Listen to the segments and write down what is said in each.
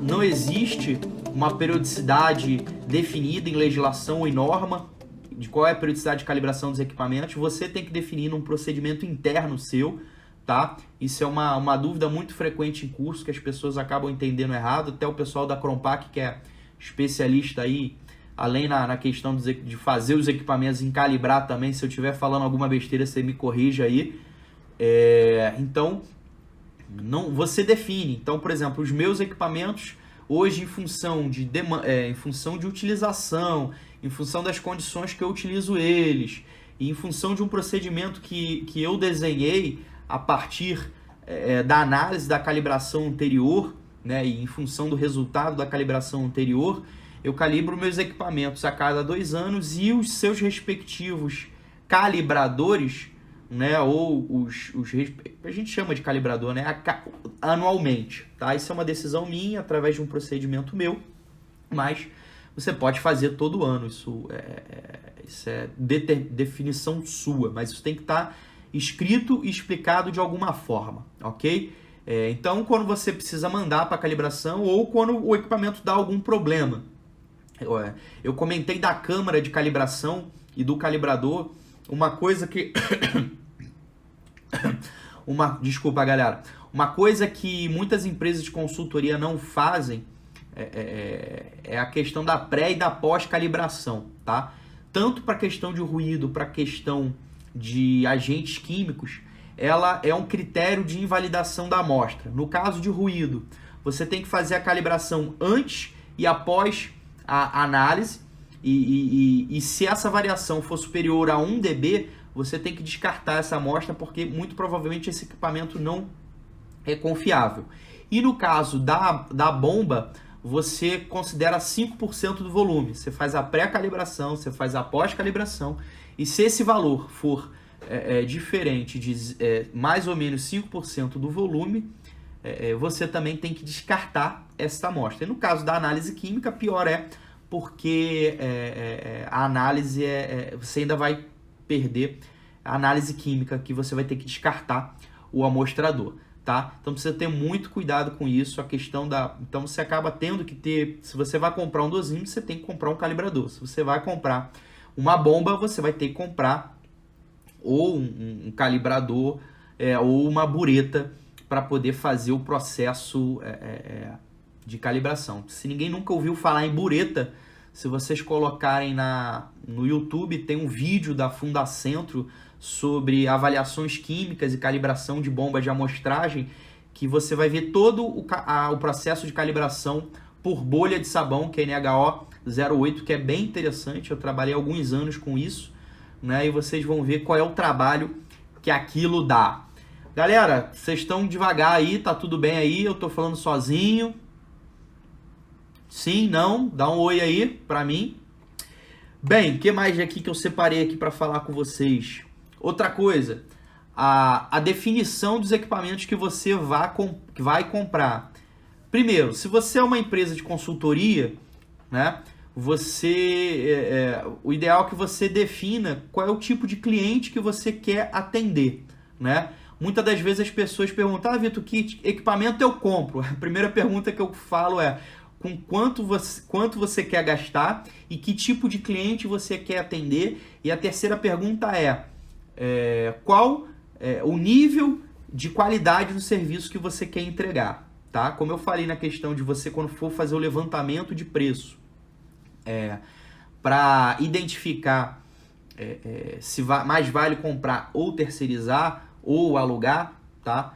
não existe uma periodicidade definida em legislação ou em norma de qual é a periodicidade de calibração dos equipamentos. Você tem que definir num procedimento interno seu, tá? Isso é uma dúvida muito frequente em curso, que as pessoas acabam entendendo errado. Até o pessoal da Crompac, que é especialista aí, além na questão de fazer os equipamentos, em calibrar também. Se eu estiver falando alguma besteira, você me corrija aí. Então, você define. Então, por exemplo, os meus equipamentos, hoje, em função de utilização, em função das condições que eu utilizo eles, e em função de um procedimento que eu desenhei a partir da análise da calibração anterior, né, e em função do resultado da calibração anterior, eu calibro meus equipamentos a cada 2 anos e os seus respectivos calibradores, né, ou a gente chama de calibrador, né, anualmente, tá? Isso é uma decisão minha, através de um procedimento meu, mas você pode fazer todo ano, isso é definição sua, mas isso tem que estar escrito e explicado de alguma forma, ok? Então, quando você precisa mandar para calibração ou quando o equipamento dá algum problema. Eu comentei da câmara de calibração e do calibrador, uma coisa que... Desculpa, galera. Uma coisa que muitas empresas de consultoria não fazem é a questão da pré e da pós-calibração, tá? Tanto para a questão de ruído, para a questão de agentes químicos, ela é um critério de invalidação da amostra. No caso de ruído, você tem que fazer a calibração antes e após a análise, e se essa variação for superior a 1 dB, você tem que descartar essa amostra, porque muito provavelmente esse equipamento não é confiável. E no caso da bomba, você considera 5% do volume. Você faz a pré-calibração, você faz a pós-calibração, e se esse valor for diferente de mais ou menos 5% do volume, você também tem que descartar essa amostra. E no caso da análise química, pior porque a análise você ainda vai perder a análise química, que você vai ter que descartar o amostrador, tá? Então precisa ter muito cuidado com isso, a questão então você acaba tendo que ter, se você vai comprar um dosímetro, você tem que comprar um calibrador. Se você vai comprar uma bomba, você vai ter que comprar ou um calibrador ou uma bureta para poder fazer o processo de calibração. Se ninguém nunca ouviu falar em bureta, se vocês colocarem no YouTube, tem um vídeo da Fundacentro sobre avaliações químicas e calibração de bombas de amostragem, que você vai ver todo o processo de calibração por bolha de sabão, que é NHO 08, que é bem interessante. Eu trabalhei alguns anos com isso, né? E vocês vão ver qual é o trabalho que aquilo dá. Galera, vocês estão devagar aí, tá tudo bem aí? Eu tô falando sozinho. Sim, não? Dá um oi aí pra mim. Bem, o que mais aqui que eu separei aqui para falar com vocês? Outra coisa, a definição dos equipamentos que você vai comprar. Primeiro, se você é uma empresa de consultoria, né, o ideal é que você defina qual é o tipo de cliente que você quer atender, né? Muitas das vezes as pessoas perguntam, Vitor, que equipamento eu compro? A primeira pergunta que eu falo é, com quanto você quer gastar e que tipo de cliente você quer atender? E a terceira pergunta qual o nível de qualidade do serviço que você quer entregar, tá? Como eu falei na questão de você, quando for fazer o levantamento de preço, para identificar se mais vale comprar ou terceirizar ou alugar, tá?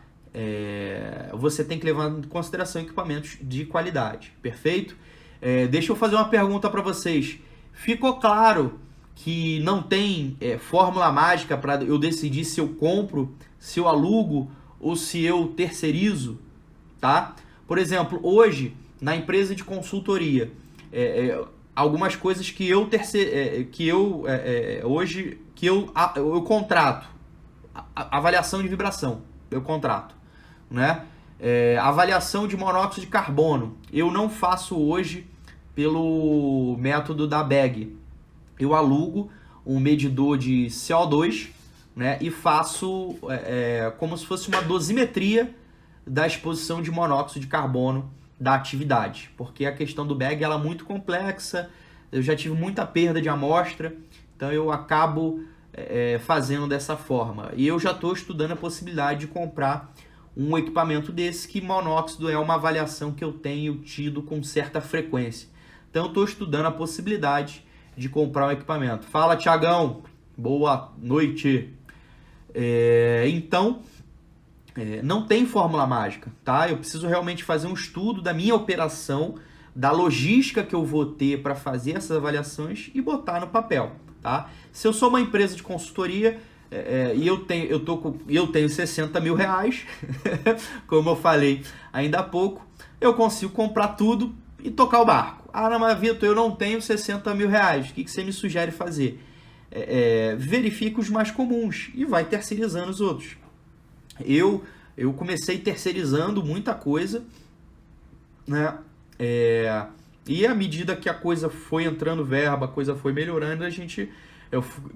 Você tem que levar em consideração equipamentos de qualidade, perfeito? Deixa eu fazer uma pergunta para vocês. Ficou claro que não tem fórmula mágica para eu decidir se eu compro, se eu alugo ou se eu terceirizo, tá? Por exemplo, hoje, na empresa de consultoria, algumas coisas que eu contrato, avaliação de vibração, eu contrato, né? Avaliação de monóxido de carbono, eu não faço hoje pelo método da BEG. Eu alugo um medidor de CO2, né? E faço como se fosse uma dosimetria da exposição de monóxido de carbono da atividade, porque a questão do bag ela é muito complexa, eu já tive muita perda de amostra, então eu acabo fazendo dessa forma. E eu já estou estudando a possibilidade de comprar um equipamento desse, que monóxido é uma avaliação que eu tenho tido com certa frequência. Então eu estou estudando a possibilidade de comprar um equipamento. Fala, Tiagão! Boa noite! Então, não tem fórmula mágica, tá? Eu preciso realmente fazer um estudo da minha operação, da logística que eu vou ter para fazer essas avaliações e botar no papel, tá? Se eu sou uma empresa de consultoria e eu tenho 60 mil reais, como eu falei ainda há pouco, eu consigo comprar tudo e tocar o barco. Ah, não, mas Vitor, eu não tenho 60 mil reais, o que você me sugere fazer? Verifica os mais comuns e vai terceirizando os outros. Eu comecei terceirizando muita coisa, né? E à medida que a coisa foi entrando verba, a coisa foi melhorando,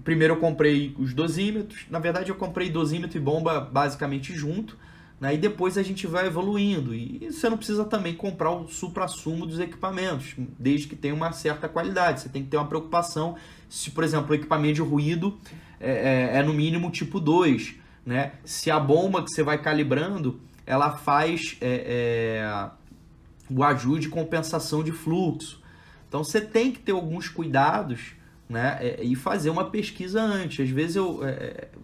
primeiro eu comprei os dosímetros. Na verdade, eu comprei dosímetro e bomba basicamente junto, né? E depois a gente vai evoluindo. E você não precisa também comprar o suprassumo dos equipamentos, desde que tenha uma certa qualidade. Você tem que ter uma preocupação se, por exemplo, o equipamento de ruído é no mínimo tipo 2, né? Se a bomba que você vai calibrando, ela faz o ajuste de compensação de fluxo. Então você tem que ter alguns cuidados, né? E fazer uma pesquisa antes. Às vezes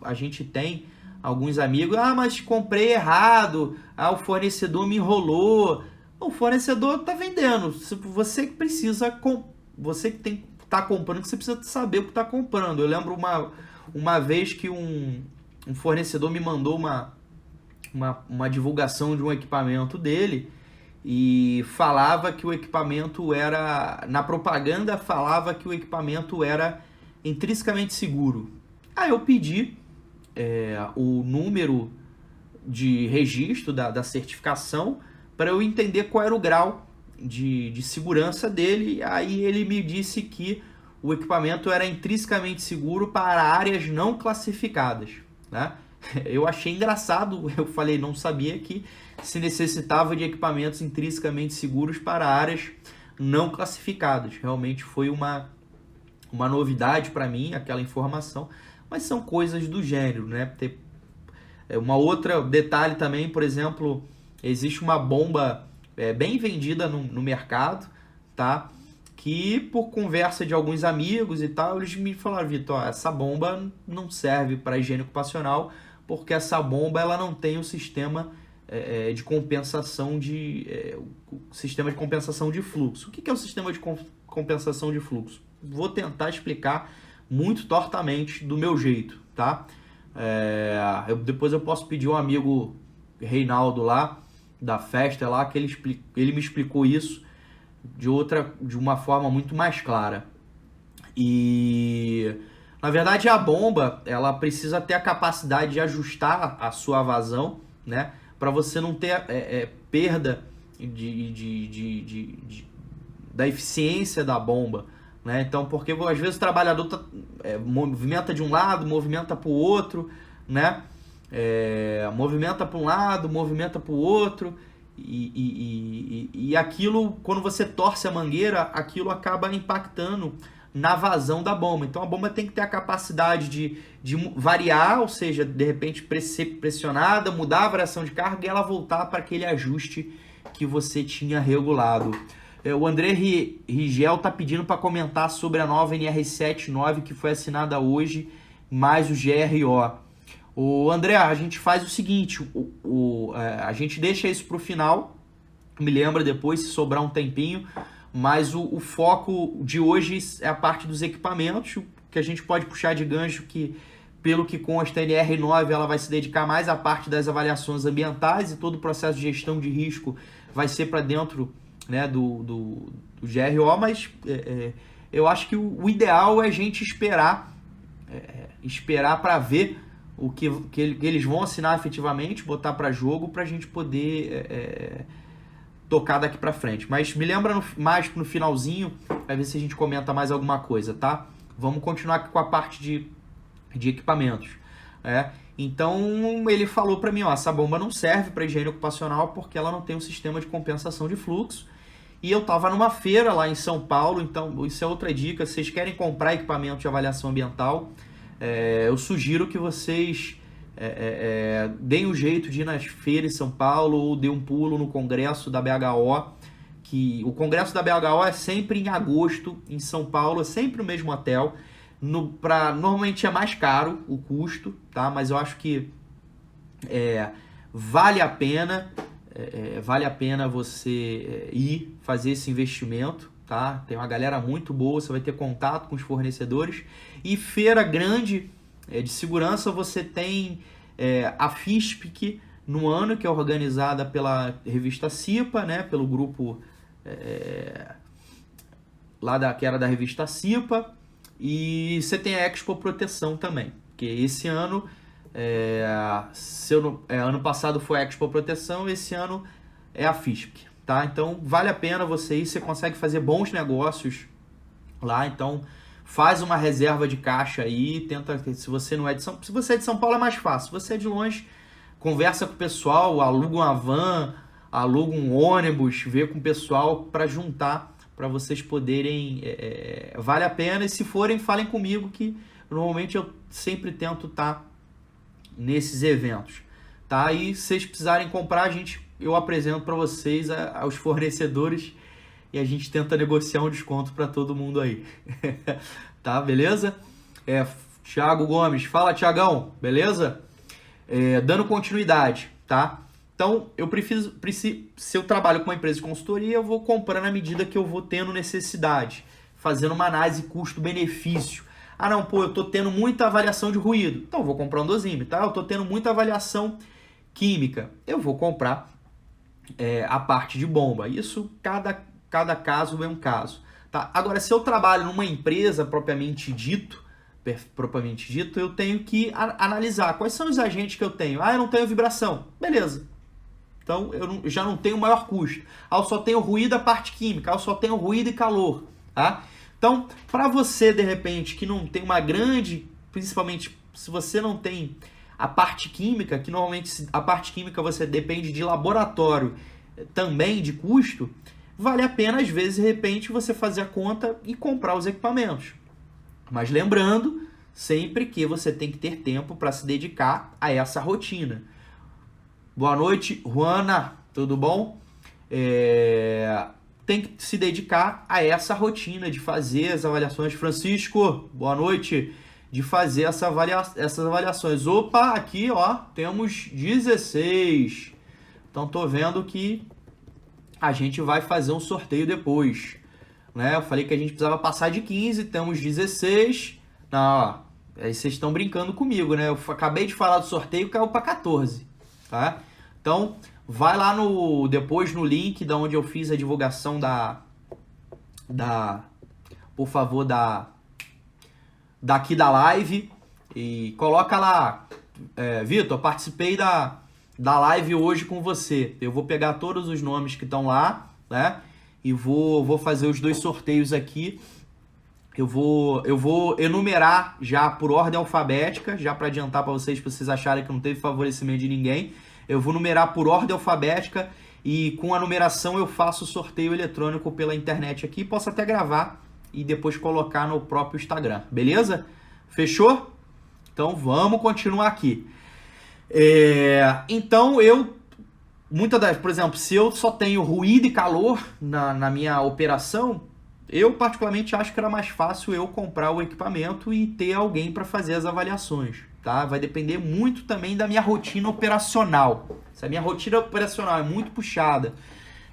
a gente tem alguns amigos, mas comprei errado, o fornecedor me enrolou. O fornecedor está vendendo. Você que precisa, você que tem que estar comprando, que você precisa saber o que está comprando. Eu lembro uma vez que um fornecedor me mandou uma divulgação de um equipamento dele e falava que o equipamento era, na propaganda falava que o equipamento era intrinsecamente seguro. Aí eu pedi o número de registro da certificação para eu entender qual era o grau de segurança dele. Aí ele me disse que o equipamento era intrinsecamente seguro para áreas não classificadas, né? Eu achei engraçado, eu falei, não sabia que se necessitava de equipamentos intrinsecamente seguros para áreas não classificadas. Realmente foi uma novidade para mim, aquela informação, mas são coisas do gênero, né? Uma outra detalhe também, por exemplo, existe uma bomba bem vendida no mercado, tá? Que por conversa de alguns amigos e tal, eles me falaram, Vitor, essa bomba não serve para higiene ocupacional, porque essa bomba ela não tem o sistema de compensação sistema de compensação de fluxo. O que é o sistema de compensação de fluxo? Vou tentar explicar muito tortamente do meu jeito, tá? Depois eu posso pedir um amigo Reinaldo lá da festa lá que ele me explicou isso de uma forma muito mais clara. E na verdade a bomba ela precisa ter a capacidade de ajustar a sua vazão, né, para você não ter perda da eficiência da bomba, né? Então, porque às vezes o trabalhador movimenta de um lado, movimenta para o outro, né? Movimenta para um lado, movimenta para o outro. E aquilo, quando você torce a mangueira, aquilo acaba impactando na vazão da bomba. Então a bomba tem que ter a capacidade de variar, ou seja, de repente ser pressionada, mudar a variação de carga e ela voltar para aquele ajuste que você tinha regulado. O André Rigel está pedindo para comentar sobre a nova NR79 que foi assinada hoje, mais o GRO. O André, a gente faz o seguinte, a gente deixa isso para o final, me lembra depois se sobrar um tempinho, mas o foco de hoje é a parte dos equipamentos, que a gente pode puxar de gancho que, pelo que consta, a NR9 ela vai se dedicar mais à parte das avaliações ambientais e todo o processo de gestão de risco vai ser para dentro, né, do GRO, mas eu acho que o ideal é a gente esperar para ver o que eles vão assinar efetivamente, botar para jogo, para a gente poder tocar daqui para frente. Mas me lembra mais no finalzinho, para ver se a gente comenta mais alguma coisa, tá? Vamos continuar aqui com a parte de equipamentos. Então ele falou para mim, ó, essa bomba não serve para higiene ocupacional porque ela não tem um sistema de compensação de fluxo. E eu estava numa feira lá em São Paulo, então isso é outra dica, se vocês querem comprar equipamento de avaliação ambiental, eu sugiro que vocês deem um jeito de ir nas feiras em São Paulo ou dê um pulo no congresso da BHO, que o congresso da BHO é sempre em agosto, em São Paulo, é sempre o mesmo hotel. Normalmente é mais caro o custo, tá? Mas eu acho que vale a pena, você ir fazer esse investimento, tá? Tem uma galera muito boa, você vai ter contato com os fornecedores. E feira grande de segurança, você tem a FISPIC no ano, que é organizada pela revista CIPA, né? Pelo grupo que era da revista CIPA. E você tem a Expo Proteção também, que esse ano, ano passado foi a Expo Proteção, esse ano é a FISPIC, tá? Então vale a pena você ir, você consegue fazer bons negócios lá, então faz uma reserva de caixa aí, tenta, se você é de São Paulo é mais fácil, se você é de longe, conversa com o pessoal, aluga uma van, aluga um ônibus, vê com o pessoal para juntar, para vocês poderem, vale a pena, e se forem, falem comigo, que normalmente eu sempre tento estar nesses eventos, tá? E se vocês precisarem comprar, eu apresento para vocês aos fornecedores e a gente tenta negociar um desconto para todo mundo aí, tá? Beleza? Thiago Gomes, fala Thiagão, beleza? Dando continuidade, tá? Então, se eu trabalho com uma empresa de consultoria, eu vou comprando à medida que eu vou tendo necessidade, fazendo uma análise custo-benefício. Ah, não, eu estou tendo muita avaliação de ruído, então eu vou comprar um dosímetro, tá? Eu estou tendo muita avaliação química, eu vou comprar a parte de bomba. Isso, cada caso é um caso, tá? Agora, se eu trabalho numa empresa propriamente dito, eu tenho que analisar quais são os agentes que eu tenho. Ah, eu não tenho vibração, beleza. Então, eu já não tenho maior custo. Eu só tenho ruído a parte química, eu só tenho ruído e calor, tá? Então, para você, de repente, que não tem uma grande, principalmente se você não tem a parte química, que normalmente a parte química você depende de laboratório também de custo, vale a pena, às vezes, de repente, você fazer a conta e comprar os equipamentos. Mas lembrando, sempre que você tem que ter tempo para se dedicar a essa rotina. Boa noite, Juana, tudo bom? Tem que se dedicar a essa rotina de fazer as avaliações. Francisco, boa noite, de fazer essas avaliações. Opa, aqui ó, temos 16. Então tô vendo que a gente vai fazer um sorteio depois, né? Eu falei que a gente precisava passar de 15, temos 16. Não, ó, aí vocês estão brincando comigo, né? Eu acabei de falar do sorteio, caiu para 14. Tá? Então, vai lá depois no link da onde eu fiz a divulgação por favor, daqui da live e coloca lá, Vitor, participei da live hoje com você. Eu vou pegar todos os nomes que estão lá, né? E vou fazer os 2 sorteios aqui. Eu vou enumerar já por ordem alfabética, já para adiantar para vocês acharem que não teve favorecimento de ninguém. Eu vou numerar por ordem alfabética e com a numeração eu faço o sorteio eletrônico pela internet aqui. Posso até gravar e depois colocar no próprio Instagram, beleza? Fechou? Então vamos continuar aqui. Então por exemplo, se eu só tenho ruído e calor na minha operação, eu particularmente acho que era mais fácil eu comprar o equipamento e ter alguém para fazer as avaliações, tá? Vai depender muito também da minha rotina operacional. Se a minha rotina operacional é muito puxada,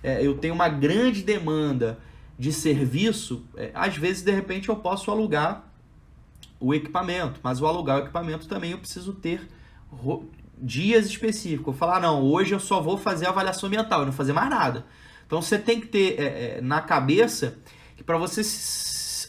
eu tenho uma grande demanda de serviço, às vezes de repente eu posso alugar o equipamento, mas o alugar o equipamento também eu preciso ter dias específicos. Eu falar, não, hoje eu só vou fazer a avaliação ambiental e não fazer mais nada. Então você tem que ter na cabeça que para você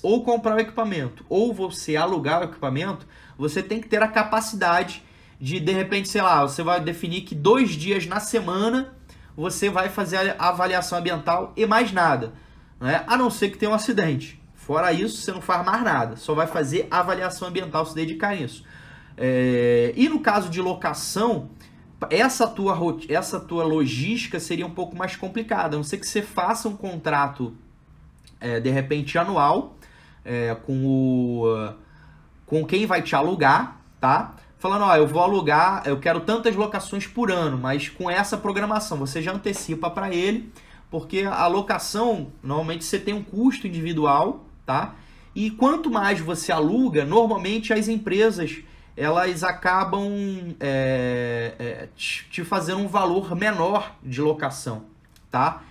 ou comprar o equipamento ou você alugar o equipamento, você tem que ter a capacidade de repente, sei lá, você vai definir que 2 dias na semana você vai fazer a avaliação ambiental e mais nada, né? A não ser que tenha um acidente. Fora isso, você não faz mais nada, só vai fazer a avaliação ambiental, se dedicar nisso. E no caso de locação, essa tua logística seria um pouco mais complicada, a não ser que você faça um contrato, de repente, anual, com quem vai te alugar, tá? Falando, ó, eu vou alugar, eu quero tantas locações por ano, mas com essa programação, você já antecipa para ele, porque a locação, normalmente você tem um custo individual, tá? E quanto mais você aluga, normalmente as empresas, elas acabam te fazendo um valor menor de locação, tá?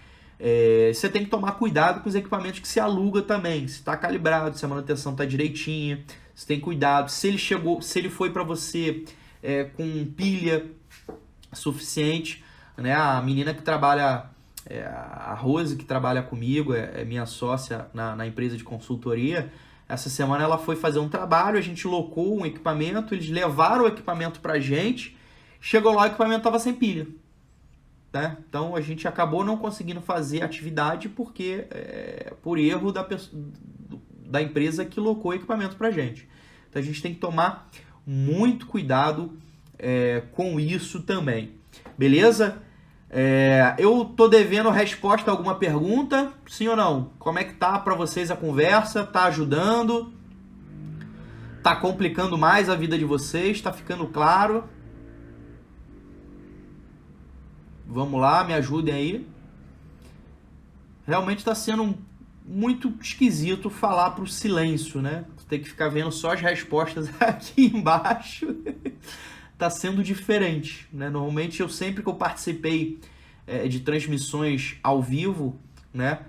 Você tem que tomar cuidado com os equipamentos que se aluga também, se está calibrado, se a manutenção está direitinha, você tem cuidado, se ele foi para você com pilha suficiente, né? A menina que trabalha, a Rose, que trabalha comigo, é minha sócia na empresa de consultoria. Essa semana ela foi fazer um trabalho, a gente locou um equipamento, eles levaram o equipamento pra gente, chegou lá, o equipamento estava sem pilha. Né? Então a gente acabou não conseguindo fazer a atividade porque por erro da empresa que locou o equipamento pra gente. Então a gente tem que tomar muito cuidado com isso também. Beleza? Eu tô devendo resposta a alguma pergunta, sim ou não? Como é que tá para vocês a conversa? Tá ajudando? Tá complicando mais a vida de vocês? Tá ficando claro? Vamos lá, me ajudem aí. Realmente está sendo muito esquisito falar pro silêncio, né? Tem que ficar vendo só as respostas aqui embaixo. Tá sendo diferente, né? Normalmente sempre que eu participei de transmissões ao vivo, né?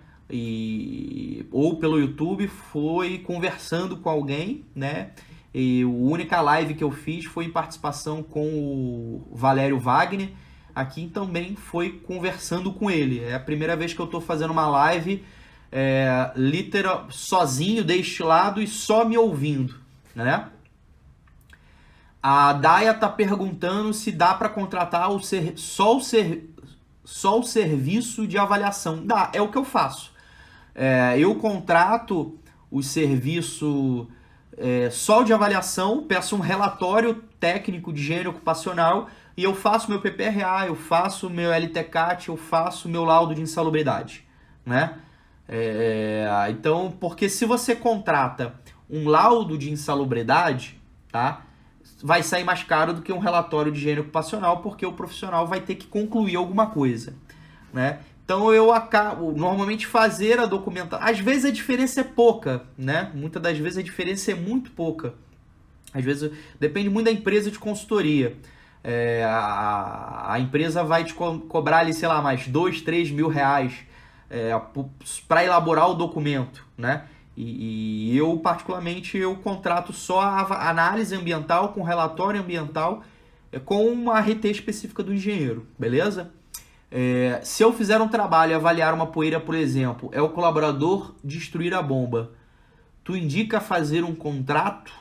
Ou pelo YouTube, foi conversando com alguém, né? E a única live que eu fiz foi em participação com o Valério Wagner. Aqui também foi conversando com ele. É a primeira vez que eu estou fazendo uma live sozinho deste lado e só me ouvindo, né? A Daya tá perguntando se dá para contratar só o serviço de avaliação. Dá, é o que eu faço. Eu contrato o serviço só de avaliação, peço um relatório técnico de higiene ocupacional e eu faço meu PPRA, eu faço meu LTCAT, eu faço meu laudo de insalubridade, né? Então, porque se você contrata um laudo de insalubridade, tá? Vai sair mais caro do que um relatório de higiene ocupacional, porque o profissional vai ter que concluir alguma coisa, né? Então eu acabo normalmente fazer a documentação. Às vezes a diferença é pouca, né? Muitas das vezes a diferença é muito pouca. Às vezes depende muito da empresa de consultoria. A empresa vai te cobrar ali, sei lá, mais 2, 3 mil reais para elaborar o documento, né? E eu, particularmente, eu contrato só a análise ambiental com relatório ambiental com uma RT específica do engenheiro, beleza? Se eu fizer um trabalho e avaliar uma poeira, por exemplo, o colaborador destruir a bomba, tu indica fazer um contrato?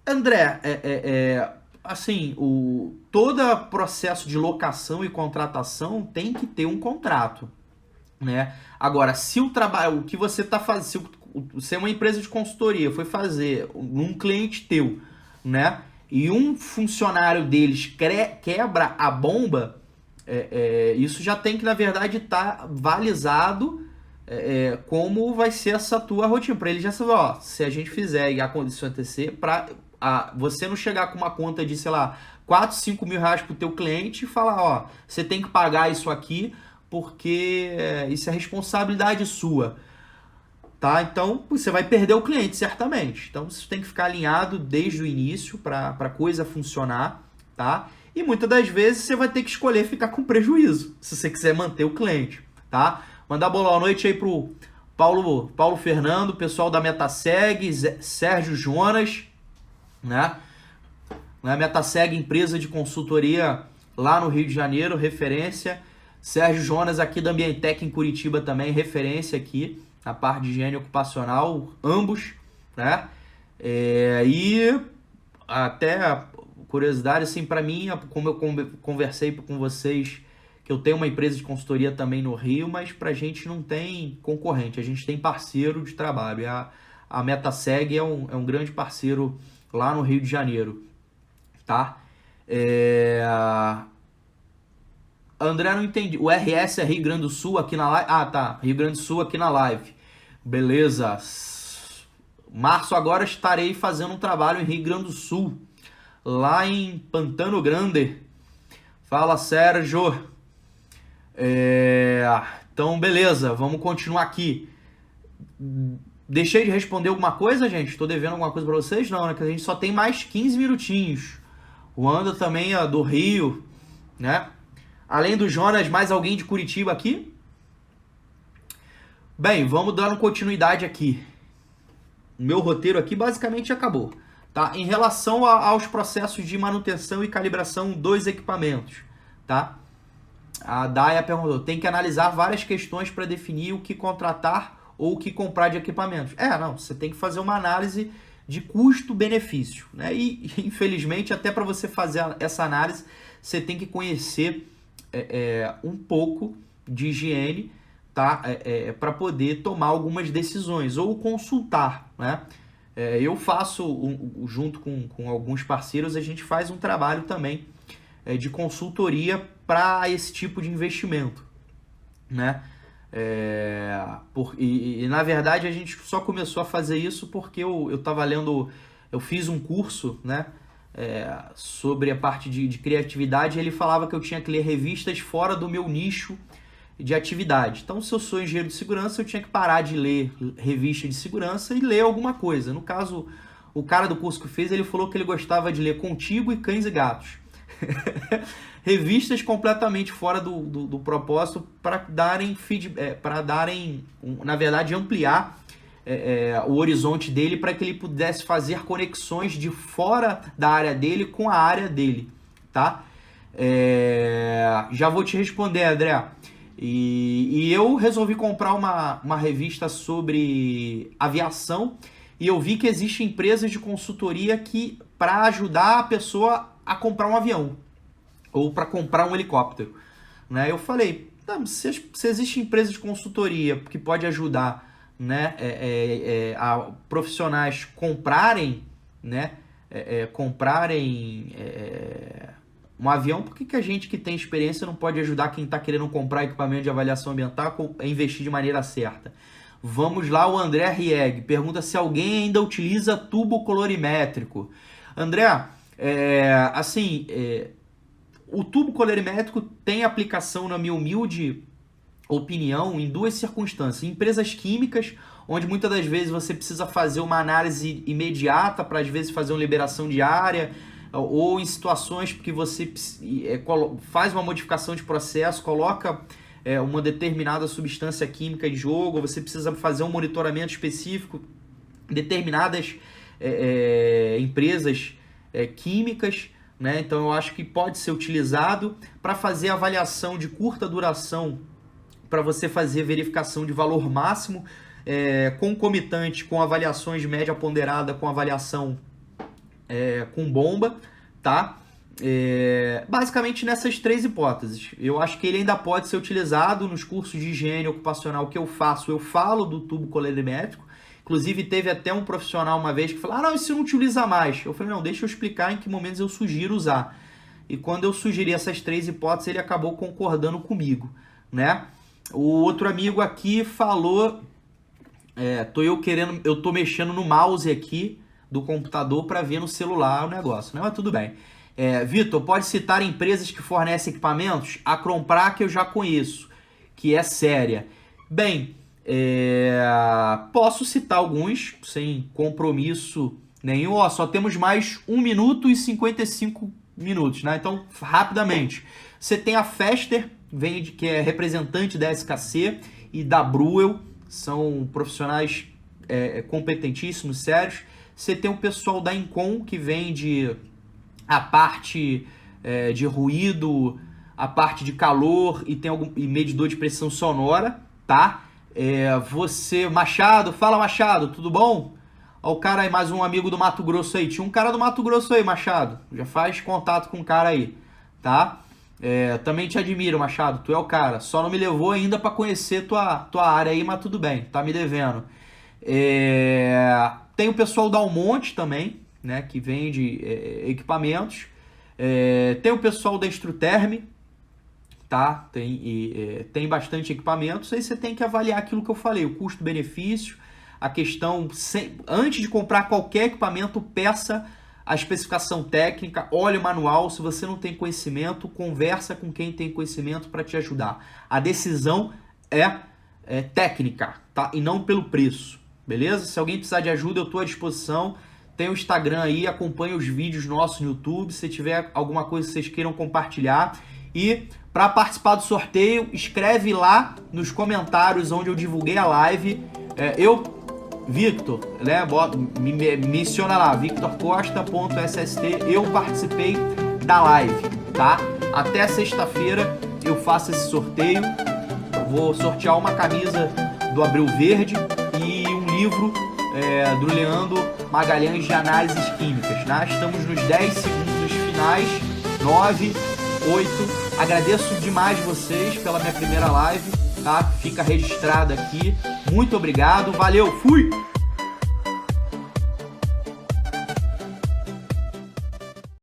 André, assim, todo processo de locação e contratação tem que ter um contrato, né? Agora, se o trabalho, o que você está fazendo, se é uma empresa de consultoria, foi fazer num cliente teu, né? E um funcionário deles quebra a bomba, isso já tem que, na verdade, estar balizado como vai ser essa tua rotina. Para ele já saber, ó, se a gente fizer e a condição acontecer, para você não chegar com uma conta de, sei lá, 4, 5 mil reais para o teu cliente e falar, ó, você tem que pagar isso aqui porque isso é responsabilidade sua, tá? Então, você vai perder o cliente, certamente. Então, você tem que ficar alinhado desde o início para a coisa funcionar, tá? E muitas das vezes você vai ter que escolher ficar com prejuízo, se você quiser manter o cliente, tá? Mandar boa noite aí pro Paulo Fernando, pessoal da Metaseg, Sérgio Jonas, né? A Metaseg, empresa de consultoria lá no Rio de Janeiro, referência. Sérgio Jonas aqui da Ambientec em Curitiba também, referência aqui na parte de higiene ocupacional, ambos, né? E até curiosidade, assim, para mim, como eu conversei com vocês, que eu tenho uma empresa de consultoria também no Rio, mas pra gente não tem concorrente, a gente tem parceiro de trabalho. A Metaseg é um grande parceiro lá no Rio de Janeiro, tá? André, não entendi. O RS é Rio Grande do Sul aqui na live? Ah, tá. Rio Grande do Sul aqui na live. Beleza. Março agora estarei fazendo um trabalho em Rio Grande do Sul, lá em Pantano Grande. Fala, Sérgio. Então, beleza. Vamos continuar aqui. Deixei de responder alguma coisa, gente? Tô devendo alguma coisa pra vocês? Não, né? Que a gente só tem mais 15 minutinhos. O Anda também é do Rio, né? Além do Jonas, mais alguém de Curitiba aqui? Bem, vamos dando continuidade aqui. O meu roteiro aqui basicamente acabou, tá? Em relação aos processos de manutenção e calibração dos equipamentos, tá? A Daya perguntou, tem que analisar várias questões para definir o que contratar ou o que comprar de equipamentos. Não, você tem que fazer uma análise de custo-benefício, né? E, infelizmente, até para você fazer essa análise, você tem que conhecer um pouco de higiene, tá? Para poder tomar algumas decisões ou consultar, né? Eu faço, junto com alguns parceiros, a gente faz um trabalho também de consultoria para esse tipo de investimento, né? Na verdade a gente só começou a fazer isso porque eu estava lendo, eu fiz um curso, né? Sobre a parte de criatividade, e ele falava que eu tinha que ler revistas fora do meu nicho de atividade. Então, se eu sou engenheiro de segurança, eu tinha que parar de ler revista de segurança e ler alguma coisa. No caso, o cara do curso que fez, ele falou que ele gostava de ler Contigo e Cães e Gatos. Revistas completamente fora do propósito para darem feedback, na verdade, ampliar o horizonte dele para que ele pudesse fazer conexões de fora da área dele com a área dele, tá? Já vou te responder, André. E eu resolvi comprar uma revista sobre aviação e eu vi que existem empresas de consultoria que para ajudar a pessoa a comprar um avião ou para comprar um helicóptero, né? Eu falei, se existe empresa de consultoria que pode ajudar, né, a profissionais comprarem, né, um avião, por que a gente que tem experiência não pode ajudar quem está querendo comprar equipamento de avaliação ambiental a investir de maneira certa? Vamos lá, o André Rieg pergunta se alguém ainda utiliza tubo colorimétrico. André, o tubo colorimétrico tem aplicação, na minha humilde opinião, em duas circunstâncias. Em empresas químicas, onde muitas das vezes você precisa fazer uma análise imediata para, às vezes, fazer uma liberação diária, ou em situações que você faz uma modificação de processo, coloca uma determinada substância química em jogo, você precisa fazer um monitoramento específico, determinadas empresas químicas, né? Então eu acho que pode ser utilizado para fazer avaliação de curta duração, para você fazer verificação de valor máximo, concomitante com avaliações de média ponderada, com avaliação com bomba, tá? Basicamente nessas três hipóteses. Eu acho que ele ainda pode ser utilizado nos cursos de higiene ocupacional que eu faço. Eu falo do tubo colorimétrico. Inclusive teve até um profissional uma vez que falou, não, isso não utiliza mais. Eu falei, não, deixa eu explicar em que momentos eu sugiro usar. E quando eu sugeri essas três hipóteses, ele acabou concordando comigo, né? O outro amigo aqui falou, eu tô mexendo no mouse aqui do computador para ver no celular o negócio, né? Mas tudo bem. Vitor, pode citar empresas que fornecem equipamentos? A Crompra, que eu já conheço, que é séria. Bem, posso citar alguns, sem compromisso nenhum. Só temos mais 1 minuto e 55 minutos, né? Então, rapidamente. Você tem a Fester, que é representante da SKC, e da Bruel, são profissionais competentíssimos, sérios. Você tem o pessoal da Incom, que vende a parte de ruído, a parte de calor e tem e medidor de pressão sonora, tá? Machado, fala Machado, tudo bom? Ó, o cara aí, mais um amigo do Mato Grosso aí. Tinha um cara do Mato Grosso aí, Machado. Já faz contato com o cara aí, tá? Também te admiro, Machado, tu é o cara. Só não me levou ainda para conhecer tua área aí, mas tudo bem, tá me devendo. Tem o pessoal da Almonte também, né, que vende equipamentos. Tem o pessoal da Extruterm, tá? Tem bastante equipamentos. Aí você tem que avaliar aquilo que eu falei, o custo-benefício, a questão, antes de comprar qualquer equipamento, peça a especificação técnica, olhe o manual. Se você não tem conhecimento, conversa com quem tem conhecimento para te ajudar. A decisão é técnica, tá? E não pelo preço, beleza? Se alguém precisar de ajuda, eu estou à disposição. Tem o Instagram aí, acompanha os vídeos nossos no YouTube. Se tiver alguma coisa que vocês queiram compartilhar. E para participar do sorteio, escreve lá nos comentários onde eu divulguei a live. Victor, né? Me menciona lá, victorcosta.sst. Eu participei da live, tá? Até sexta-feira eu faço esse sorteio. Vou sortear uma camisa do Abreu Verde e um livro do Leandro Magalhães de Análises Químicas, né? Estamos nos 10 segundos finais, 9, 8. Agradeço demais vocês pela minha primeira live, tá? Fica registrado aqui. Muito obrigado, valeu, fui!